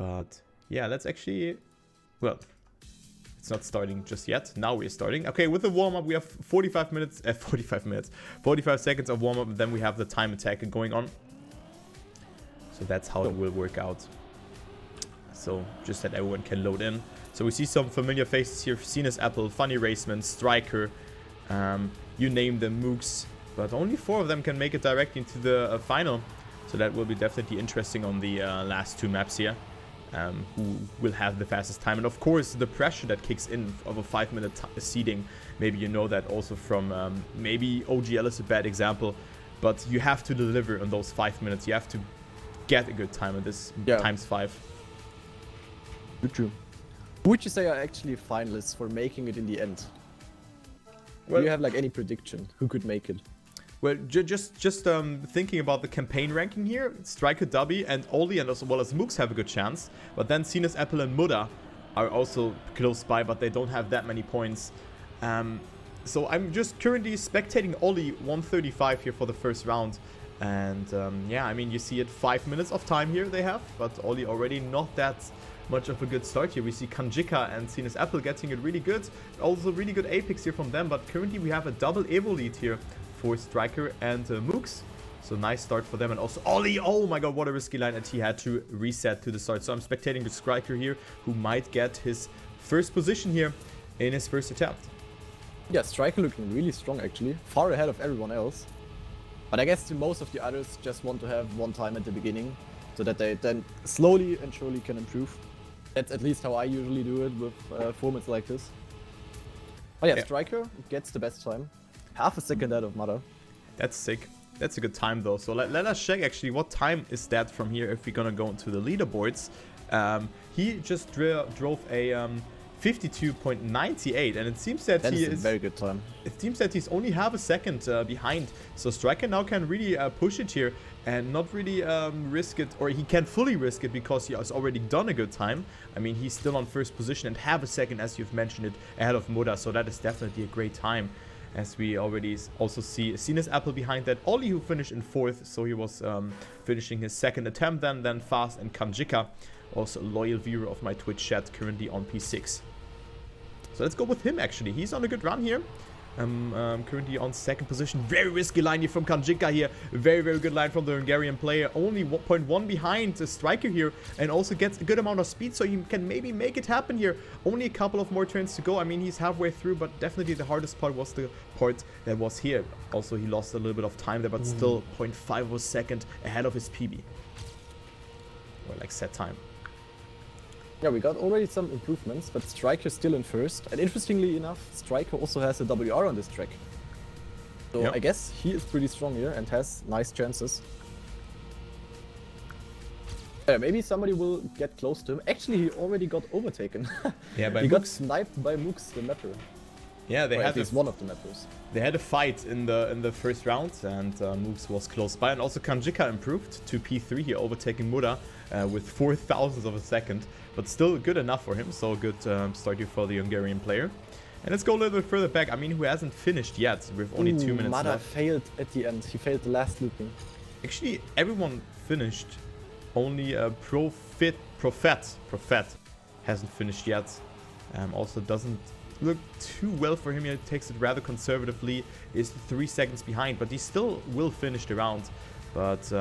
But yeah, let's actually, well, it's not starting just yet. Now we're starting. Okay, with the warm-up, we have 45 seconds of warm-up, and then we have the time attack going on. So that's how it will work out. So just that everyone can load in. So we see some familiar faces here. Venus Apple, Funny Raceman, Striker, you name them, Mooks. But only 4 of them can make it directly into the final. So that will be definitely interesting on the last 2 maps here. Who will have the fastest time. And of course, the pressure that kicks in of a 5-minute seeding. Maybe you know that also from maybe OGL is a bad example. But you have to deliver on those 5 minutes. You have to get a good time at this times 5. True. Who would you say are actually finalists for making it in the end? Well, do you have like any prediction who could make it? Well, just thinking about the campaign ranking here, Striker, Dubby, and Oli, and as well as Mooks have a good chance. But then Sinus, Apple, and Muda are also close by, but they don't have that many points. So I'm just currently spectating Oli 135 here for the first round. And yeah, I mean, you see it 5 minutes of time here they have, but Oli already not that much of a good start here. We see Kanjika and Sinus Apple getting it really good. Also really good Apex here from them, but currently we have a double Evo lead here for Striker and Mooks. So nice start for them. And also Oli, oh my god, what a risky line, and he had to reset to the start. So I'm spectating the Striker here, who might get his first position here in his first attempt. Yeah, Striker looking really strong actually, far ahead of everyone else. But I guess most of the others just want to have one time at the beginning, so that they then slowly and surely can improve. That's at least how I usually do it with formats like this. Oh yeah, Striker gets the best time. Half a second out of Mother. That's sick. That's a good time though. So let us check actually what time is that from here if we're gonna go into the leaderboards. He just drove a 52.98, and it seems that he is a very good time. It seems that he's only half a second behind. So Striker now can really push it here and not really risk it, or he can fully risk it because he has already done a good time. I mean, he's still on first position and half a second, as you've mentioned it, ahead of Muda. So that is definitely a great time. As we already also see Sinus Apple behind that. Oli, who finished in 4th, so he was finishing his second attempt then Fast, and Kanjika, also a loyal viewer of my Twitch chat, currently on P6. So let's go with him actually. He's on a good run here. Currently on second position. Very risky line here from Kanjika here. Very, very good line from the Hungarian player. Only 1.1 behind the Striker here, and also gets a good amount of speed, so he can maybe make it happen here. Only a couple of more turns to go. I mean, he's halfway through, but definitely the hardest part was the part that was here. Also, he lost a little bit of time there, but still 0.5 of a second ahead of his PB. Or like set time. Yeah, we got already some improvements, but Striker still in first. And interestingly enough, Striker also has a WR on this track. So I guess he is pretty strong here and has nice chances. Maybe somebody will get close to him. Actually, he already got overtaken. Yeah, by he Mooks. got sniped by Mooks, the mapper. Yeah, they had one of the mappers. They had a fight in the first round, and Mooks was close by. And also Kanjika improved to P3 here, overtaking Muda with 0.004 of a second. But still good enough for him, so good start here for the Hungarian player. And let's go a little bit further back. I mean, who hasn't finished yet with only 2 minutes Mada left. failed at the end. He failed the last looping. Actually, everyone finished. Only Prophet hasn't finished yet. Also doesn't look too well for him. He takes it rather conservatively. Is 3 seconds behind, but he still will finish the round. But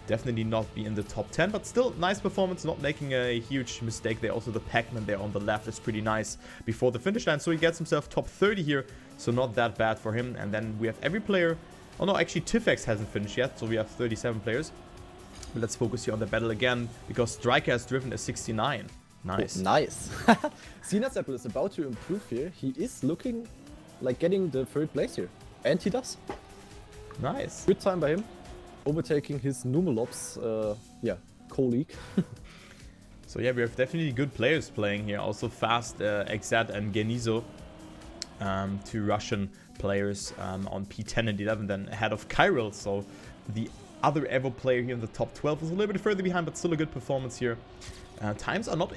definitely not be in the top 10, but still nice performance, not making a huge mistake there. Also the Pac-Man there on the left is pretty nice before the finish line, so he gets himself top 30 here, so not that bad for him. And then we have every player. Oh no, actually Tifex hasn't finished yet, so we have 37 players. But let's focus here on the battle again, because Striker has driven a 69. Nice. Oh, nice. Sinus Apple is about to improve here. He is looking like getting the 3rd place here, and he does. Nice. Good time by him. Overtaking his Numelops, colleague. So yeah, we have definitely good players playing here. Also Fast, Exat, and Genizo. 2 Russian players on P10 and 11, then ahead of Kyril. So the other Evo player here in the top 12 is a little bit further behind, but still a good performance here. Times are not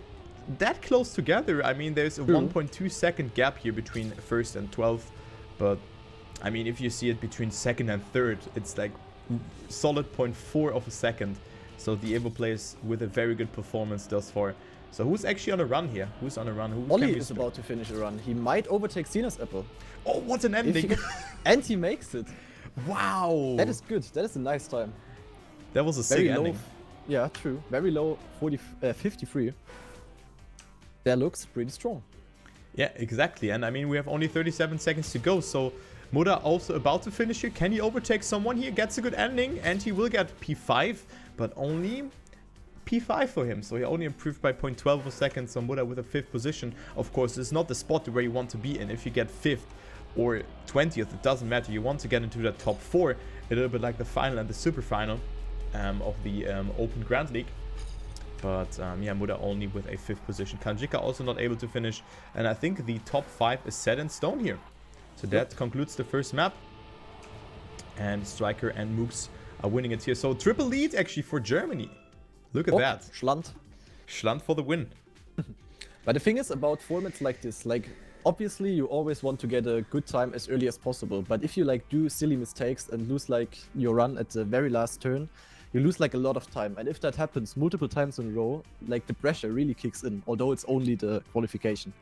that close together. I mean, there's a 1.2 second gap here between 1st and 12th. But I mean, if you see it between 2nd and 3rd, it's like solid 0.4 of a second. So the Evo players with a very good performance thus far. So who's actually on a run here? Who's on a run? Who Ollie is about to finish a run. He might overtake Cena's Apple. Oh, what an ending! And he makes it. Wow! That is good. That is a nice time. That was a sick ending. Yeah, true. Very low, 53. That looks pretty strong. Yeah, exactly. And I mean, we have only 37 seconds to go. So Muda also about to finish here. Can he overtake someone here? Gets a good ending, and he will get P5, but only P5 for him. So he only improved by 0.12 of a second. So Muda with a 5th position. Of course, this is not the spot where you want to be in. If you get 5th or 20th, it doesn't matter. You want to get into that top 4, a little bit like the final and the super final of the Open Grand League. But yeah, Muda only with a 5th position. Kanjika also not able to finish. And I think the top 5 is set in stone here. So that concludes the first map. And Striker and Mooks are winning it here. So triple lead actually for Germany. Look at that. Schland. Schland for the win. But the thing is about formats like this, like obviously you always want to get a good time as early as possible. But if you like do silly mistakes and lose like your run at the very last turn, you lose like a lot of time. And if that happens multiple times in a row, like the pressure really kicks in, although it's only the qualification.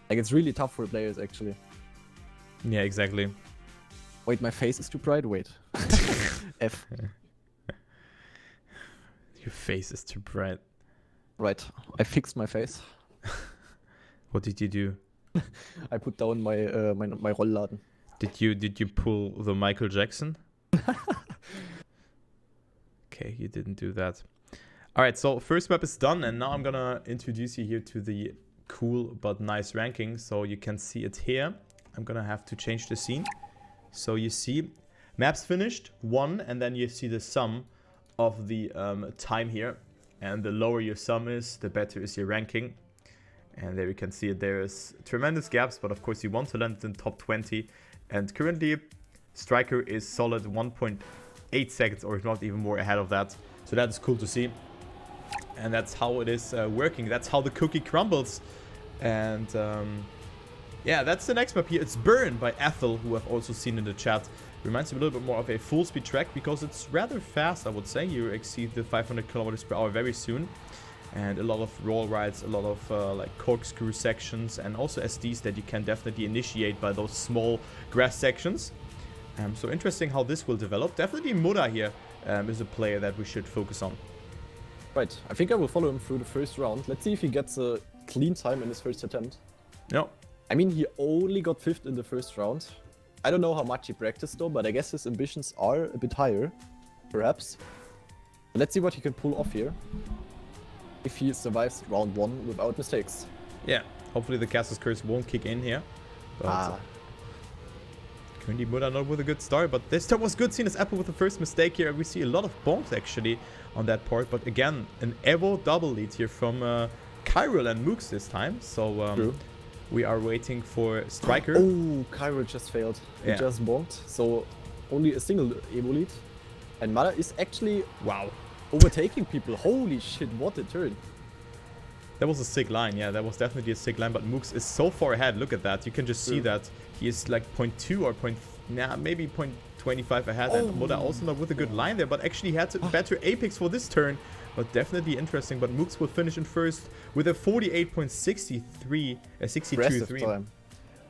Like it's really tough for players actually. Yeah, exactly. Wait, my face is too bright. Wait. F. Your face is too bright. Right. I fixed my face. What did you do? I put down my my Rollladen. Did you pull the Michael Jackson? Okay, you didn't do that. All right, so first map is done, and now I'm gonna introduce you here to the cool but nice ranking. So you can see it here. I'm gonna have to change the scene. So you see, maps finished, 1, and then you see the sum of the time here. And the lower your sum is, the better is your ranking. And there you can see it. There is tremendous gaps, but of course you want to land in top 20. And currently, Striker is solid 1.8 seconds, or if not even more, ahead of that. So that is cool to see. And that's how it is working. That's how the cookie crumbles. And yeah, that's the next map here. It's Burn by Ethel, who I've also seen in the chat. Reminds me a little bit more of a full speed track because it's rather fast, I would say. You exceed the 500 kilometers per hour very soon. And a lot of roll rides, a lot of like corkscrew sections, and also SDs that you can definitely initiate by those small grass sections. So interesting how this will develop. Definitely Muda here is a player that we should focus on. Right, I think I will follow him through the first round. Let's see if he gets a clean time in his first attempt. No. I mean, he only got 5th in the first round. I don't know how much he practiced though, but I guess his ambitions are a bit higher, perhaps. But let's see what he can pull off here, if he survives round 1 without mistakes. Yeah, hopefully the Castle's Curse won't kick in here. But currently Muda not with a good start, but this time was good. Seen as Apple with the first mistake here. We see a lot of bonks actually on that part, but again, an Evo double lead here from Kyril and Mooks this time. So we are waiting for Striker. Oh, Kyril just failed. He just bonked. So only a single Evo lead. And Mada is actually overtaking people. Holy shit, what a turn. That was a sick line. Yeah, that was definitely a sick line. But Mooks is so far ahead. Look at that. You can just see that he is like 0.2 or maybe 0.25 ahead. And Muda also not with a good line there, but actually had a better apex for this turn. But definitely interesting. But Mooks will finish in first with a 48.63, 62.3 time.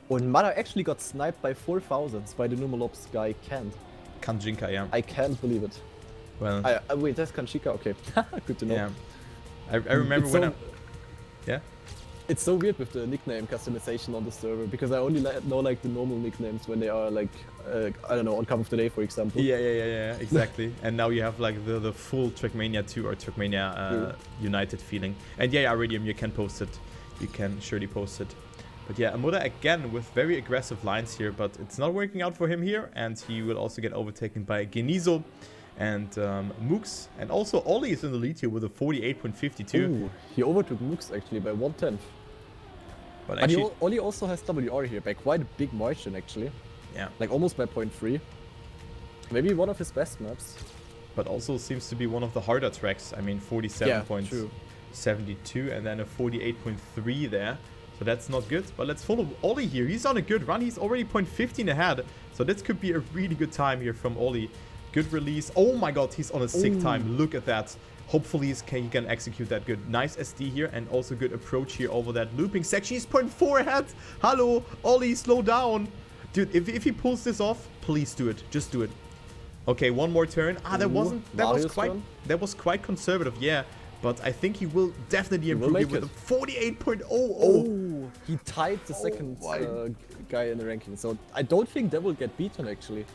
And Mada actually got sniped by 4,000s by the Numalops guy, Kant. Kanjinka, yeah. I can't believe it. Well, wait, that's Kanjinka? Okay. Good to know. Yeah. I remember when Yeah? It's so weird with the nickname customization on the server, because I only know like the normal nicknames when they are like, I don't know, on Cup of the Day, for example. Yeah, exactly. And now you have like the full Trackmania 2 or Trackmania United feeling. And yeah, Iridium, you can post it. You can surely post it. But yeah, Muda again with very aggressive lines here, but it's not working out for him here. And he will also get overtaken by Genizo and Mooks. And also Ollie is in the lead here with a 48.52. Ooh, he overtook Mooks actually by 1/10. But actually, Ollie also has WR here by quite a big margin actually. Yeah. Like almost by 0.3. Maybe one of his best maps. But also seems to be one of the harder tracks. I mean, 47.72 and then a 48.3 there. So that's not good. But let's follow Ollie here. He's on a good run. He's already 0.15 ahead. So this could be a really good time here from Ollie. Good release. Oh my god, he's on a sick time. Look at that. hopefully he can execute that good. Nice SD here and also good approach here over that looping section. He's 0.4 ahead. Hello, Ollie, slow down. Dude, if he pulls this off, please do it. Just do it. Okay, one more turn. That was quite conservative, yeah. But I think he will definitely improve here with a 48.00. Oh, he tied the second guy in the ranking. So I don't think that will get beaten actually.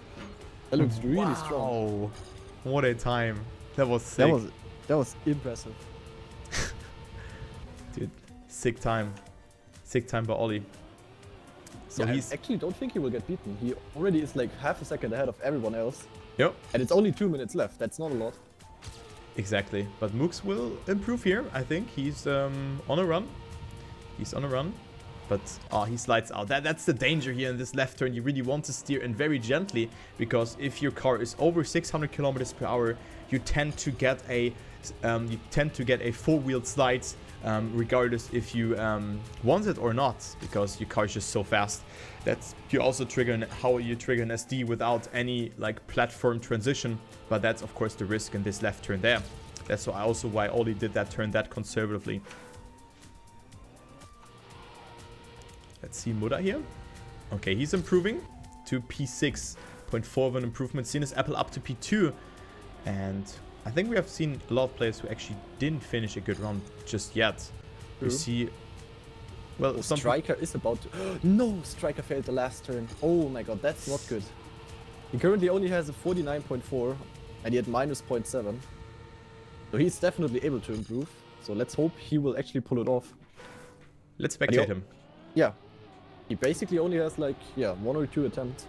That looks really strong. Wow, what a time. That was sick. That was impressive. Dude, sick time. Sick time by Ollie. So yeah, I actually don't think he will get beaten. He already is like half a second ahead of everyone else. Yep. And it's only 2 minutes left. That's not a lot. Exactly. But Mooks will improve here. I think he's on a run. He's on a run. But he slides out. That's the danger here in this left turn. You really want to steer in very gently, because if your car is over 600 kilometers per hour, you tend to get a four-wheeled slide, regardless if you want it or not, because your car is just so fast. That's you also trigger how you trigger an SD without any like platform transition. But that's of course the risk in this left turn there. That's why Ollie did that turn that conservatively. Let's see Muda here. Okay, he's improving to P6.4 of an improvement. Seen his Apple up to P2. And I think we have seen a lot of players who actually didn't finish a good run just yet. We see... Well, Striker is about to... No! Striker failed the last turn. Oh my god, that's not good. He currently only has a 49.4 and he had minus 0.7. So he's definitely able to improve. So let's hope he will actually pull it off. Let's spectate him. Yeah. He basically only has like, 1 or 2 attempts.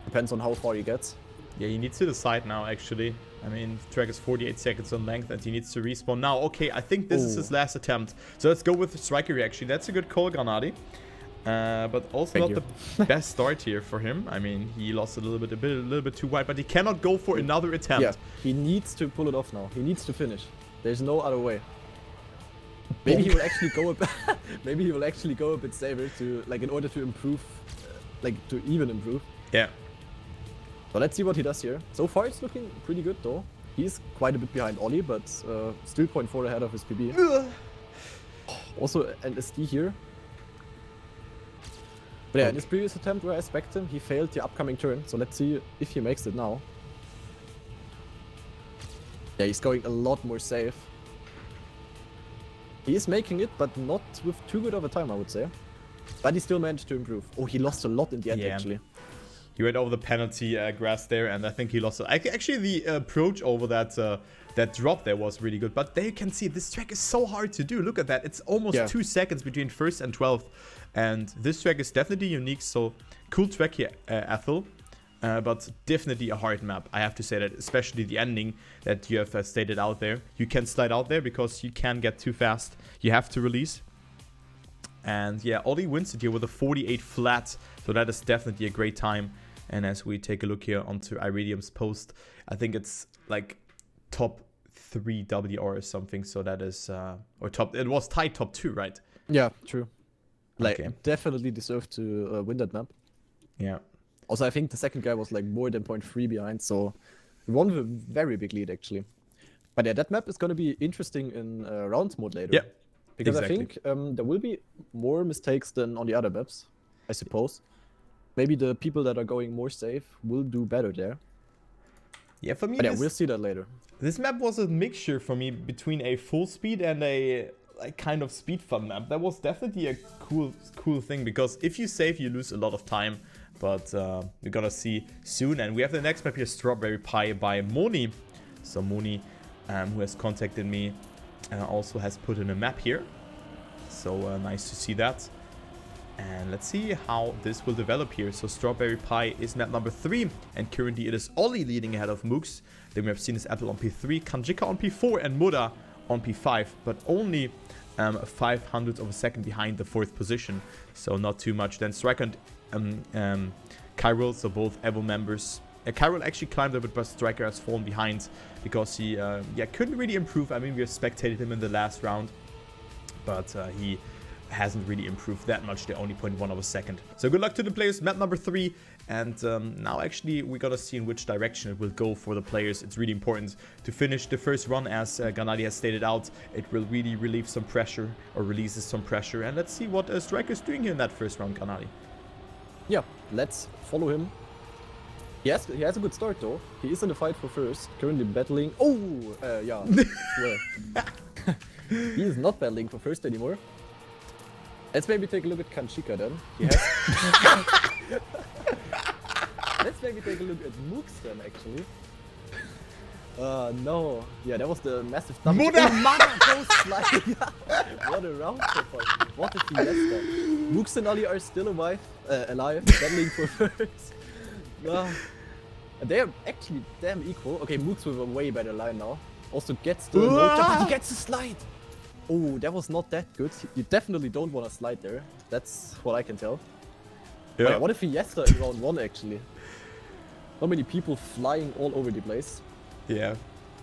Depends on how far he gets. Yeah, he needs to decide now actually. I mean, the track is 48 seconds on length and he needs to respawn now. Okay, I think this is his last attempt. So let's go with the striker here actually. That's a good call, Granadi. But also not the best start here for him. I mean, he lost a little bit too wide, but he cannot go for another attempt. Yeah, he needs to pull it off now. He needs to finish. There's no other way. Maybe he will actually go maybe he will actually go a bit safer to like in order to improve, to even improve. Yeah. So let's see what he does here. So far it's looking pretty good though. He's quite a bit behind Ollie, but still 0.4 ahead of his PB. Also an SD here. But yeah, in his previous attempt where I spec'd him, he failed the upcoming turn. So let's see if he makes it now. Yeah, he's going a lot more safe. He is making it, but not with too good of a time, I would say. But he still managed to improve. Oh, he lost a lot in the end, actually. He went over the penalty grass there, and I think he lost it. Actually, the approach over that drop there was really good. But there you can see, this track is so hard to do. Look at that. It's almost 2 seconds between 1st and 12th. And this track is definitely unique. So, cool track here, Ethel. But definitely a hard map. I have to say that, especially the ending that you have stated out there. You can slide out there because you can get too fast. You have to release. And yeah, Ollie wins it here with a 48 flat. So that is definitely a great time. And as we take a look here onto Iridium's post, I think it's like top 3 WR or something. So that is, it was tied top 2, right? Yeah, true. Like, definitely deserved to win that map. Yeah. Also, I think the second guy was like more than 0.3 behind, so he won with a very big lead actually. But yeah, that map is going to be interesting in round mode later. Yeah, because I think there will be more mistakes than on the other maps, I suppose. Maybe the people that are going more safe will do better there. Yeah, for me, but yeah, we'll see that later. This map was a mixture for me between a full speed and a kind of speed fun map. That was definitely a cool thing, because if you save, you lose a lot of time. But we're gonna see soon. And we have the next map here, Strawberry Pie by Moni. So Moni, who has contacted me, also has put in a map here. So nice to see that. And let's see how this will develop here. So Strawberry Pie is map number 3. And currently it is Ollie leading ahead of Mooks. Then we have seen his Apple on P3, Kanjika on P4, and Muda on P5. But only 500 of a second behind the 4th position. So not too much. Then Striker and Kyril, so both Evo members. Kyril actually climbed a bit, but Striker has fallen behind because he couldn't really improve. I mean, we have spectated him in the last round, but he hasn't really improved that much. They're only 0.1 of a second. So good luck to the players. Map number 3. And now actually we gotta see in which direction it will go for the players. It's really important to finish the first run, as Granadi has stated out. It will really relieve some pressure, or releases some pressure. And let's see what Striker is doing here in that first round, Granadi. Yeah, let's follow him. He has a good start though. He is in the fight for first, currently battling. Oh, yeah. Swear. He is not battling for first anymore. Let's maybe take a look at Kanchika then. He has. Let's maybe take a look at Mooks then, actually. No. Yeah, that was the massive double. Mother goes sliding. What a round so far. What a fiesta. Mooks and Ollie are still alive, battling for first. They are actually damn equal. Okay, Mooks with a way better line now. Also gets the but he gets the slide. Oh, that was not that good. You definitely don't want to slide there. That's what I can tell. Yeah. What a fiesta in round 1 actually. So many people flying all over the place. Yeah,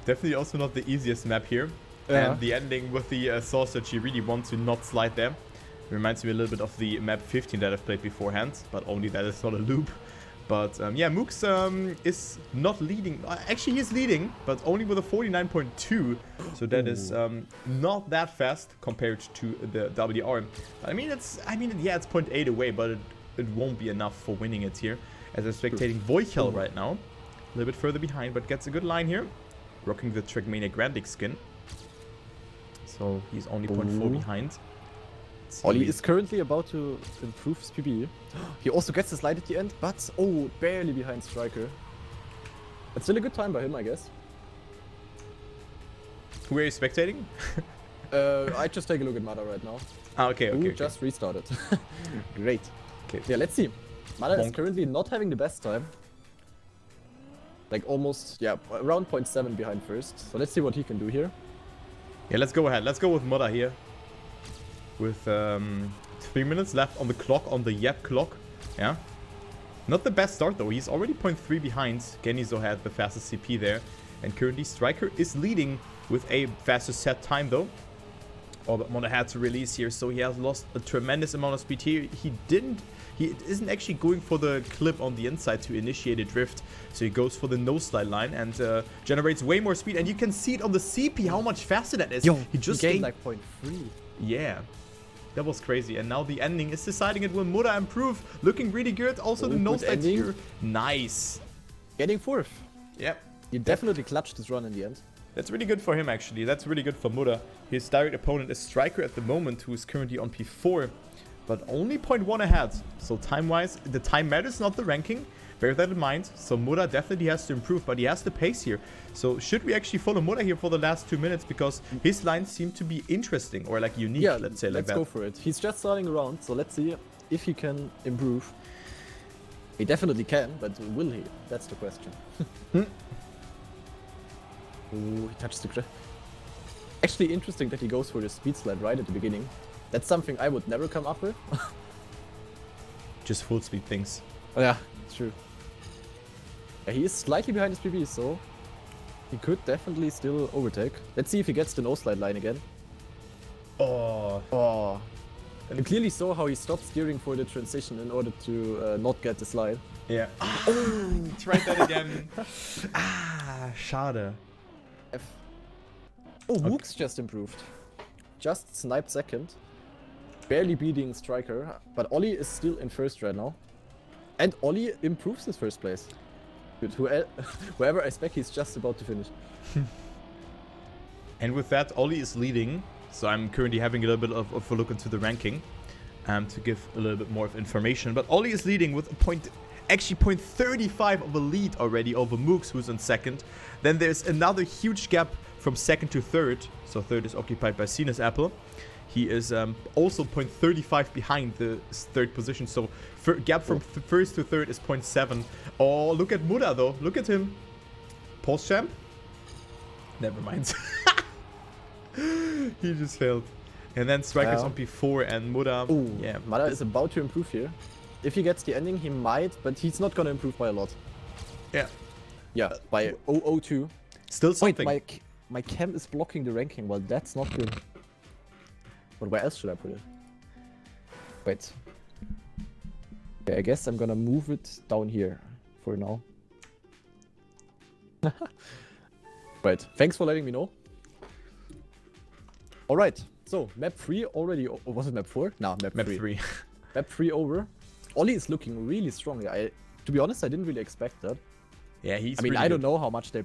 definitely also not the easiest map here. And the ending with the sausage, you really want to not slide there. Reminds me a little bit of the map 15 that I've played beforehand, but only that it's not a loop. But yeah, Mooks is not leading. Actually, he's leading, but only with a 49.2. So that is not that fast compared to the WR. But I mean, it's 0.8 away, but it won't be enough for winning it here. As I'm spectating Voichel right now, a little bit further behind, but gets a good line here, rocking the Trackmania Grandic skin. So he's only 0.4 behind. Ollie is currently about to improve his PB. He also gets the slide at the end, but barely behind Striker. But still a good time by him, I guess. Who are you spectating? I just take a look at Mada right now. Okay. Just restarted. Great. Okay. Yeah, let's see. Mada is currently not having the best time. Like almost, around 0.7 behind first. So let's see what he can do here. Yeah, let's go ahead. Let's go with Mada here. With 3 minutes left on the clock, on the Yep clock. Yeah. Not the best start though. He's already 0.3 behind. Genizo had the fastest CP there. And currently Striker is leading with a faster set time though. But Mada had to release here, so he has lost a tremendous amount of speed here. He isn't actually going for the clip on the inside to initiate a drift. So he goes for the no slide line and generates way more speed. And you can see it on the CP how much faster that is. He just gained like 0.3. Yeah. That was crazy. And now the ending is deciding it. Will Muda improve? Looking really good. Also the no slide here. Nice. Getting 4th. Yep. He definitely clutched his run in the end. That's really good for him, actually. That's really good for Muda. His direct opponent is Striker at the moment, who is currently on P4, but only 0.1 ahead. So time-wise, the time matters, not the ranking. Bear that in mind. So Muda definitely has to improve, but he has the pace here. So should we actually follow Muda here for the last 2 minutes? Because his lines seem to be interesting or like unique, let's say like that. Let's go for it. He's just starting around, so let's see if he can improve. He definitely can, but will he? That's the question. He touched the ground. Actually interesting that he goes for the speed slide right at the beginning. That's something I would never come up with. Just full speed things. Oh yeah, it's true. Yeah, he is slightly behind his PB, so he could definitely still overtake. Let's see if he gets the no slide line again. Oh. And you clearly saw how he stopped steering for the transition in order to not get the slide. Yeah. Tried that again. Schade. Mooks just improved. Just sniped second. Barely beating Striker, but Ollie is still in first right now. And Ollie improves his first place. Good. Whoever I spec, he's just about to finish. And with that, Ollie is leading. So I'm currently having a little bit of a look into the ranking to give a little bit more of information. But Ollie is leading with a 0.35 of a lead already over Mooks, who's in second. Then there's another huge gap from second to third. So third is occupied by Sinus Apple. He is also 0.35 behind the third position. So gap from first to third is 0.7. Oh, look at Muda though. Look at him. Post champ? Never mind. He just failed. And then Striker's on P4 and Muda. Yeah, Muda is about to improve here. If he gets the ending, he might, but he's not gonna improve by a lot. Yeah. Yeah, by 0.02. Still something. Wait, my cam is blocking the ranking. Well, that's not good. But where else should I put it? Wait. Okay, I guess I'm gonna move it down here for now. Right, thanks for letting me know. Alright, so map 3 already, or was it map 4? No, map 3. Map 3 over. Ollie is looking really strong. To be honest, I didn't really expect that. Yeah, he's I mean, really I good. don't know how much they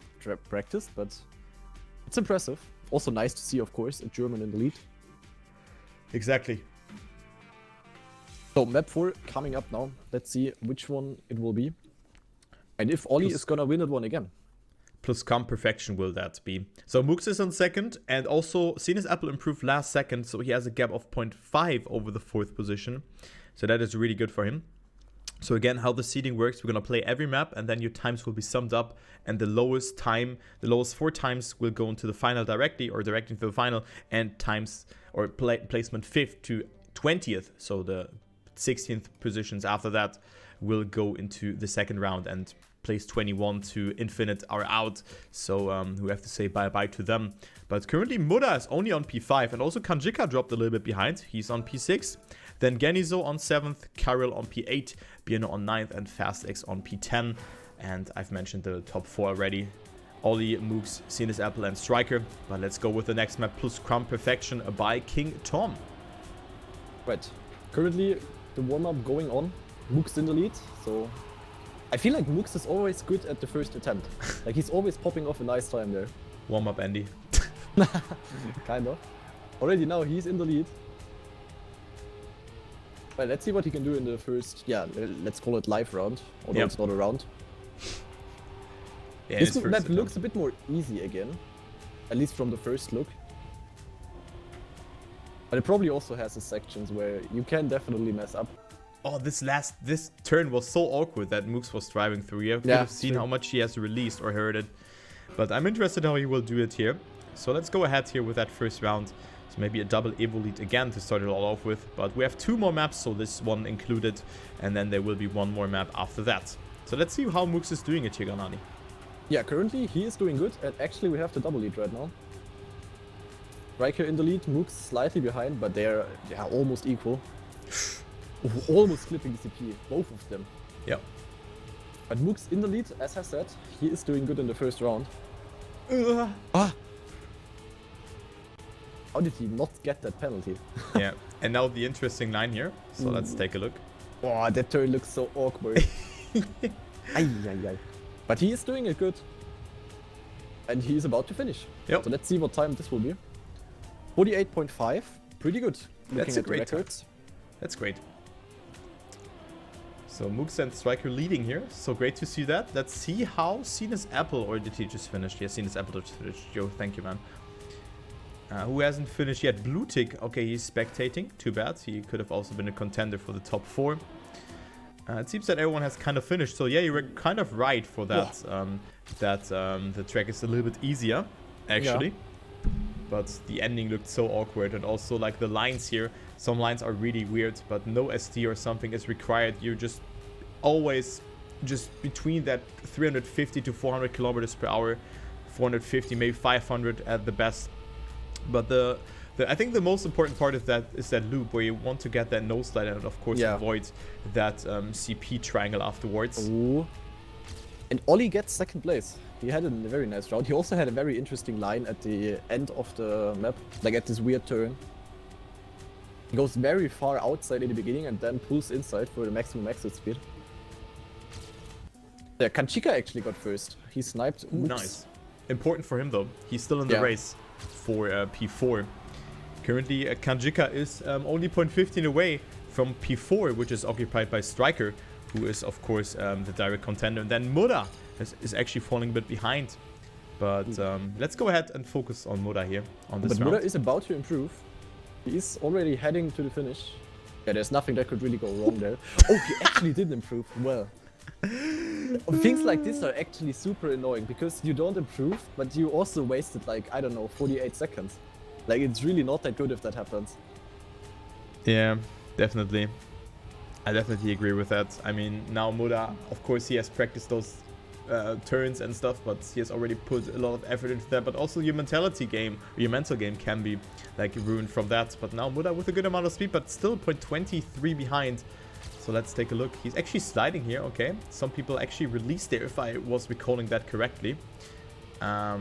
practiced, but it's impressive. Also nice to see, of course, a German in the lead. Exactly. So map 4 coming up now. Let's see which one it will be. And if Ollie is gonna win that one again. Plus comp perfection will that be. So Mooks is on second, and also Sinus Apple improved last second, so he has a gap of 0.5 over the 4th position. So that is really good for him. So again, how the seeding works, we're gonna play every map, and then your times will be summed up, and the lowest 4 times will go into the final directly, or directly into the final, and times or placement 5th to 20th. So the 16th positions after that will go into the second round, and place 21 to Infinite are out, so we have to say bye-bye to them. But currently Muda is only on P5, and also Kanjika dropped a little bit behind. He's on P6. Then Genizo on 7th, Karel on P8, Bieno on 9th, and FastX on P10. And I've mentioned the top 4 already. Ollie, Mooks, Sinus Apple, and Striker. But let's go with the next map, Plus Crumb Perfection by King Tom. Right. Currently, the warm-up going on. Mooks in the lead, so I feel like Mooks is always good at the first attempt. Like, he's always popping off a nice time there. Warm up, Andy. Kind of. Already now, he's in the lead. Well, let's see what he can do in the first, let's call it live round. Although it's not a round. Yeah, this map looks a bit more easy again. At least from the first look. But it probably also has the sections where you can definitely mess up. Oh, this turn was so awkward that Mooks was driving through. You could have seen how much he has released or heard it. But I'm interested how he will do it here. So let's go ahead here with that first round. So maybe a double Evo lead again to start it all off with. But we have 2 more maps, so this one included. And then there will be 1 more map after that. So let's see how Mooks is doing it here, Ganani. Yeah, currently he is doing good. And actually we have the double lead right now. Riker in the lead, Mooks slightly behind, but they are almost equal. Almost clipping the CP, both of them. Yep. But Mooks in the lead, as I said, he is doing good in the first round. How did he not get that penalty? Yeah, and now the interesting line here. So let's take a look. Oh, that turn looks so awkward. Ay. But he is doing it good. And he is about to finish. Yep. So let's see what time this will be. 48.5, pretty good. That's a great records. That's great. So Mooks and Striker leading here. So great to see that. Let's see how Sinus Apple, or did he just finish? Yeah, Sinus Apple just finished. Joe, thank you, man. Who hasn't finished yet? Blue Tick. Okay, he's spectating. Too bad. He could have also been a contender for the top 4. It seems that everyone has kind of finished. So yeah, you were kind of right for that. The track is a little bit easier, actually. Yeah. But the ending looked so awkward, and also like the lines here, some lines are really weird, but no SD or something is required. You're just always just between that 350 to 400 kilometers per hour, 450, maybe 500 at the best. But I think the most important part of that is that loop where you want to get that nose slide and of course avoid that CP triangle afterwards. Ooh. And Ollie gets second place. He had a very nice round. He also had a very interesting line at the end of the map, like at this weird turn. He goes very far outside in the beginning and then pulls inside for the maximum exit speed. Yeah, Kanchika actually got first. He sniped. Ooh, nice. Important for him though. He's still in the race for P4. Currently, Kanjika is only 0.15 away from P4, which is occupied by Striker, who is, of course, the direct contender. And then Muda is actually falling a bit behind. But let's go ahead and focus on Muda here on this round. But Muda is about to improve. He is already heading to the finish. Yeah, there's nothing that could really go wrong there. Oh, he actually did improve. Well. Things like this are actually super annoying because you don't improve, but you also wasted like, I don't know, 48 seconds. Like, it's really not that good if that happens. Yeah, definitely. I definitely agree with that. I mean, now Muda, of course, he has practiced those turns and stuff, but he has already put a lot of effort into that. But also your mental game can be like ruined from that. But now Muda with a good amount of speed, but still 0.23 behind. So let's take a look. He's actually sliding here. Okay, some people actually released there, if I was recalling that correctly. Yeah,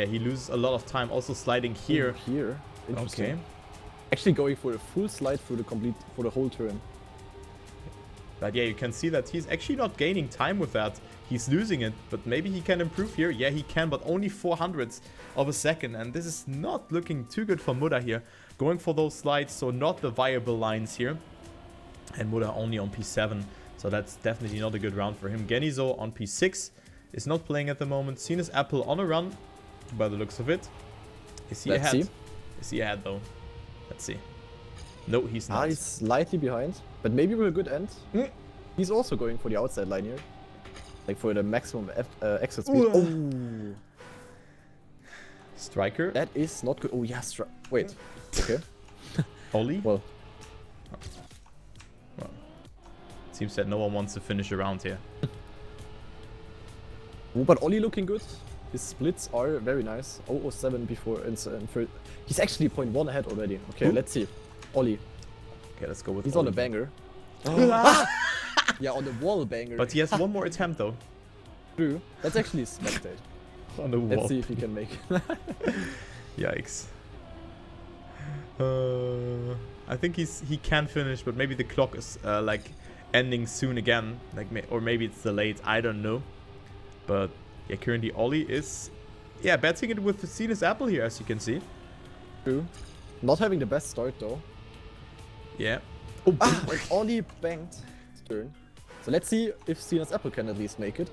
he loses a lot of time also sliding here. Oh, here, interesting. Okay. Actually going for a full slide through the whole turn. But yeah, you can see that he's actually not gaining time with that. He's losing it, but maybe he can improve here. Yeah, he can, but only 400ths of a second. And this is not looking too good for Muda here. Going for those slides, so not the viable lines here. And Muda only on P7, so that's definitely not a good round for him. Genizo on P6 is not playing at the moment. Sinus Apple on a run, by the looks of it. Is he ahead? Is he ahead, though? Let's see. No, he's not. He's slightly behind, but maybe with a good end. He's also going for the outside line here. Like for the maximum exit speed. Oh! Striker. That is not good. Oh, yeah, wait. Okay. Ollie? Well. Seems that no one wants to finish around here. Oh, but Ollie looking good. His splits are very nice. 007 before and first. He's actually 0.1 ahead already. Okay, let's see. Ollie. Okay, let's go with He's Ollie. on a banger. Yeah, on the wall banger. But he has one more attempt though. True. That's actually spectate. On the wall. Let's see if he can make it. Yikes. I think he can finish, but maybe the clock is like ending soon again. Or maybe it's delayed. I don't know. But yeah, currently Ollie is betting it with the Sinus Apple here, as you can see. True. Not having the best start though. Yeah. Oh, Ollie banked his turn. So let's see if Sinus Apple can at least make it.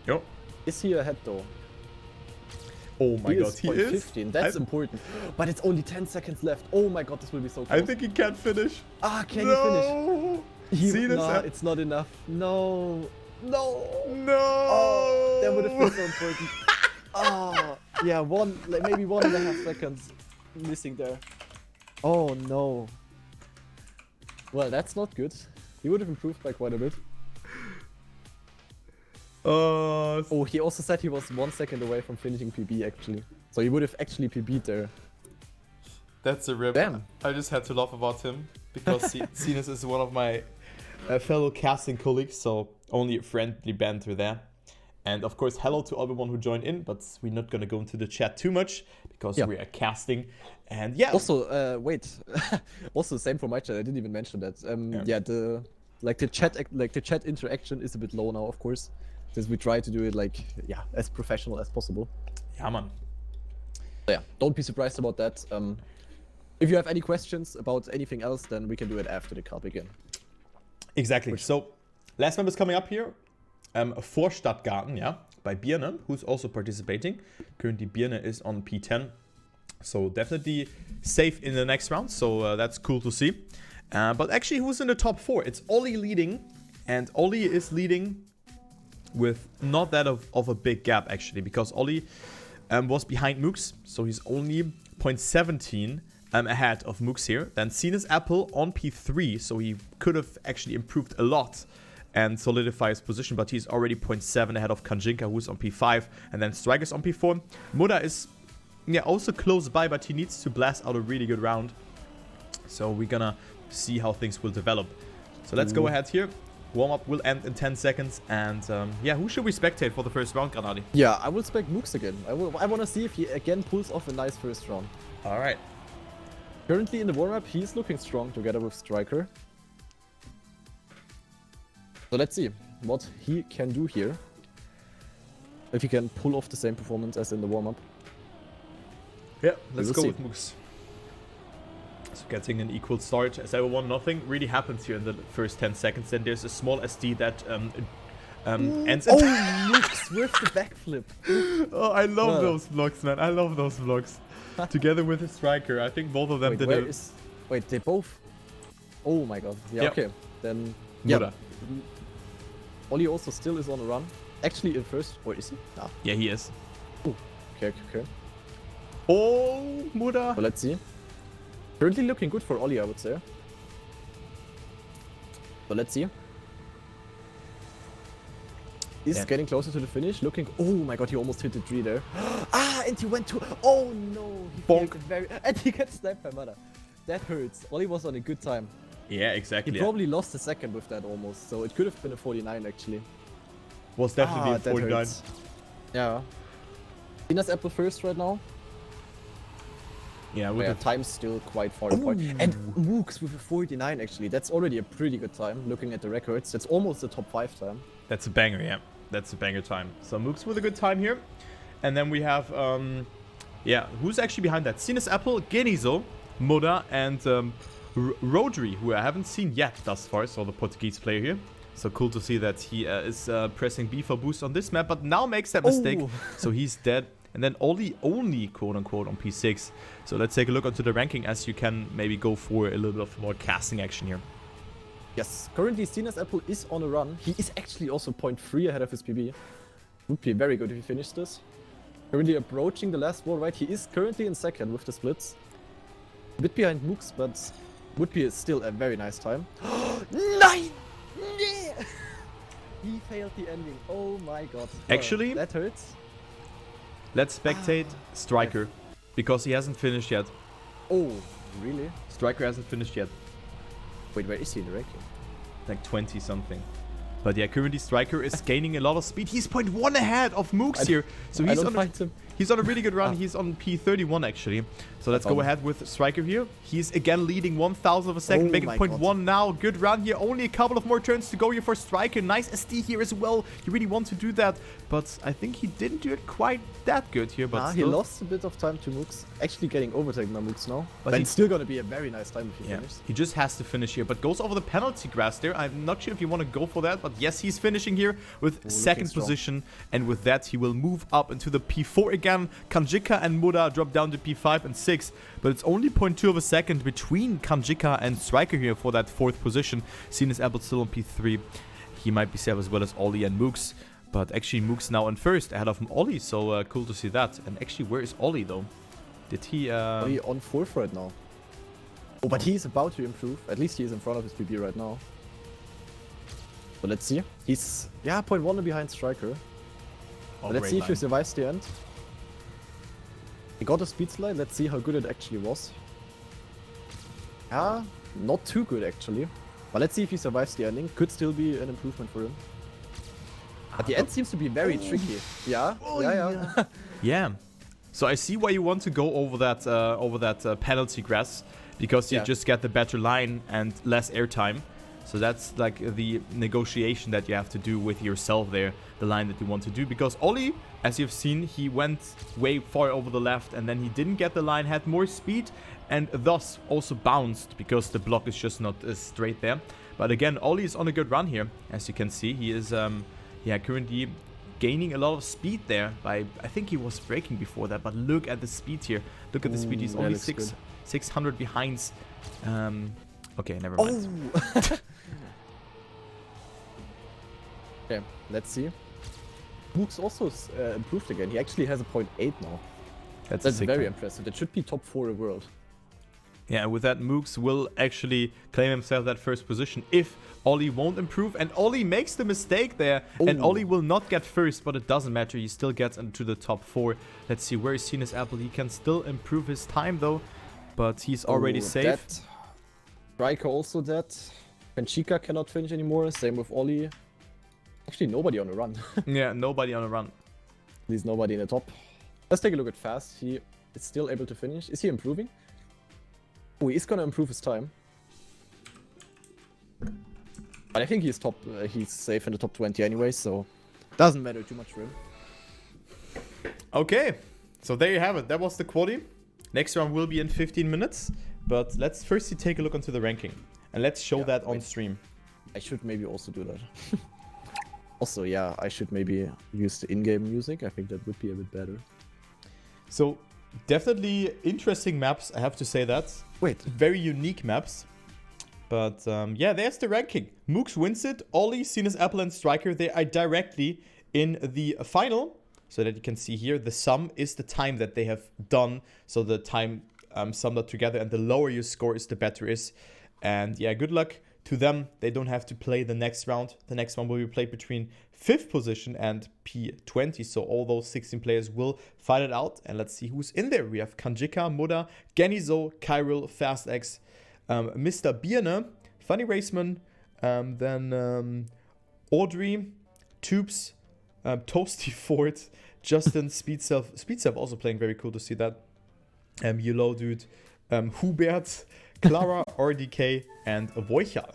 Yo. Is he ahead though? Oh my god, he is. 15. That's important. But it's only 10 seconds left. Oh my god, this will be so close. I think he can finish. Can he finish? Nah, it's not enough. No. No. No. Oh, that would have been so important. Oh, yeah, maybe 1.5 seconds missing there. Oh no. Well, that's not good. He would have improved by quite a bit. Oh, he also said he was 1 second away from finishing PB actually. So he would have actually PB'd there. That's a rip. Damn. I just had to laugh about him because Sinus is one of my fellow casting colleagues, so only a friendly banter there. And of course, hello to everyone who joined in, but we're not gonna go into the chat too much because we are casting. And yeah. Also, wait. Also, same for my chat. I didn't even mention that. The chat interaction is a bit low now, of course, because we try to do it as professional as possible. Yeah, man. So, yeah, don't be surprised about that. If you have any questions about anything else, then we can do it after the cup again. Exactly. So, last member's coming up here. Vorstadtgarten, by Birne, who's also participating. Currently, Birne is on P10. So, definitely safe in the next round. So, that's cool to see. But actually, who's in the top 4? It's Ollie leading. And Ollie is leading with not that of a big gap, actually. Because Ollie was behind Mooks. So, he's only 0.17 ahead of Mooks here. Then Sinus Apple on P3. So, he could have actually improved a lot and solidify his position, but he's already 0.7 ahead of Kanjinka, who's on P5, and then Striker's on P4. Muda is also close by, but he needs to blast out a really good round. So we're gonna see how things will develop. So let's go ahead here. Warm-up will end in 10 seconds, and who should we spectate for the first round, Granadi? Yeah, I will spec Mooks again. I want to see if he again pulls off a nice first round. Alright. Currently in the warm-up, he's looking strong together with Striker. So let's see what he can do here. If he can pull off the same performance as in the warm-up. Yeah, let's go with Mooks. So getting an equal start as everyone. Nothing really happens here in the first 10 seconds. Then there's a small SD that ends in... Oh, Mooks with the backflip. Oh, I love those vlogs, man. I love those vlogs. Together with the Striker. I think both of them did it. Wait, they both... Oh my god. Yeah, okay. Then... Muda. Ollie also still is on a run. Actually in first. Or is he? Nah. Yeah, he is. Oh, okay. Oh, Muda. So let's see. Currently looking good for Ollie, I would say. So let's see. He's getting closer to the finish, looking... Oh my god, he almost hit the tree there. And he went to... Oh no, he failed it very... And he gets sniped by Mother. That hurts. Ollie was on a good time. Yeah, exactly. He probably lost a second with that almost, so it could have been a 49 actually. Was definitely a 49. Hurts. Yeah. Tina's apple first right now. Yeah, with the time's still quite far apart. And Mooks with a 49 actually. That's already a pretty good time looking at the records. That's almost the top 5 time. That's a banger, yeah. That's a banger time. So Mooks with a good time here. And then we have, yeah, who's actually behind that? Sinus Apple, Genizo, Moda, and Rodri, who I haven't seen yet thus far. So the Portuguese player here. So cool to see that he is pressing B for boost on this map, but now makes that mistake. So he's dead. And then Ollie only, quote-unquote, on P6. So let's take a look onto the ranking as you can maybe go for a little bit of more casting action here. Yes, currently Sinus Apple is on a run. He is actually also 0.3 ahead of his PB. Would be very good if he finished this. Currently approaching the last wall, right? He is currently in second with the splits. A bit behind Mooks, but would be still a very nice time. 9! Yeah! He failed the ending. Oh my god. Actually, that hurts. Let's spectate Striker, because he hasn't finished yet. Oh, really? Striker hasn't finished yet. Wait, where is he in the ranking? Like 20 something. But yeah, currently Striker is gaining a lot of speed. He's 0.1 ahead of Mooks here. So he's on a really good run. He's on P31 actually. So let's go ahead with Striker here. He's again leading 1,000 of a second, making 0.1 now. Good run here. Only a couple of more turns to go here for Striker. Nice SD here as well. He really wants to do that. But I think he didn't do it quite that good here. But he lost a bit of time to Mooks. Actually getting overtaken by Mooks now. But it's still going to be a very nice time if he finishes. He just has to finish here. But goes over the penalty grass there. I'm not sure if you want to go for that. But yes, he's finishing here with second position. And with that, he will move up into the P4 again. Kanjika and Muda drop down to P5 and 6. But it's only 0.2 of a second between Kanjika and Striker here for that 4th position. Sinus Apple still on P3. He might be safe as well as Ollie and Mooks. But actually, Mooks now on first ahead of Ollie. So cool to see that. And actually, where is Ollie though? Did he... Ollie on 4th right now. Oh, but he's about to improve. At least he is in front of his PB right now. So let's see. He's, 0.1 behind Striker. But let's see if he survives the end. He got a speed slide. Let's see how good it actually was. Yeah, not too good actually. But let's see if he survives the ending. Could still be an improvement for him. But the end seems to be very tricky. Yeah, yeah. Yeah. So I see why you want to go over that penalty grass, because you just get the better line and less airtime. So that's like the negotiation that you have to do with yourself there, the line that you want to do. Because Ollie, as you've seen, he went way far over the left and then he didn't get the line, had more speed and thus also bounced because the block is just not straight there. But again, Ollie is on a good run here. As you can see, he is currently gaining a lot of speed there. I think he was braking before that, but look at the speed here. Look at the speed. He's only 600 behind. Okay, never mind. Oh. Okay, let's see. Mooks also improved again. He actually has a 0.8 now. That's very impressive. That should be top 4 in the world. Yeah, with that, Mooks will actually claim himself that first position if Ollie won't improve. And Ollie makes the mistake there. And Ollie will not get first, but it doesn't matter. He still gets into the top 4. Let's see, where is Sinus Apple? He can still improve his time, though. But he's already safe. Striker also dead. Kanchika cannot finish anymore. Same with Ollie. Actually, nobody on the run. Yeah, nobody on the run. At least nobody in the top. Let's take a look at Fast. He is still able to finish. Is he improving? Oh, he is gonna improve his time. But I think he's safe in the top 20 anyway, so doesn't matter too much for him. Okay, so there you have it. That was the quali. Next round will be in 15 minutes. But let's firstly take a look onto the ranking. And let's show that on stream. I should maybe also do that. Also, yeah, I should maybe use the in-game music. I think that would be a bit better. So, definitely interesting maps, I have to say that. Very unique maps. But yeah, there's the ranking. Mooks wins it. Ollie, Sinus Apple, and Striker, they are directly in the final. So that you can see here, the sum is the time that they have done. So the time summed up together, and the lower your score is, the better is. And yeah, good luck to them, they don't have to play the next round. The next one will be played between 5th position and P20. So all those 16 players will fight it out. And let's see who's in there. We have Kanjika, Muda, Genizo, Kyril, FastX, Mr. Birne, Funny Raceman, then Audrey, Tubes, Toasty Ford, Justin, Speedself also playing, very cool to see that. Yellow Dude, Hubert, Clara, RDK, and Voichal.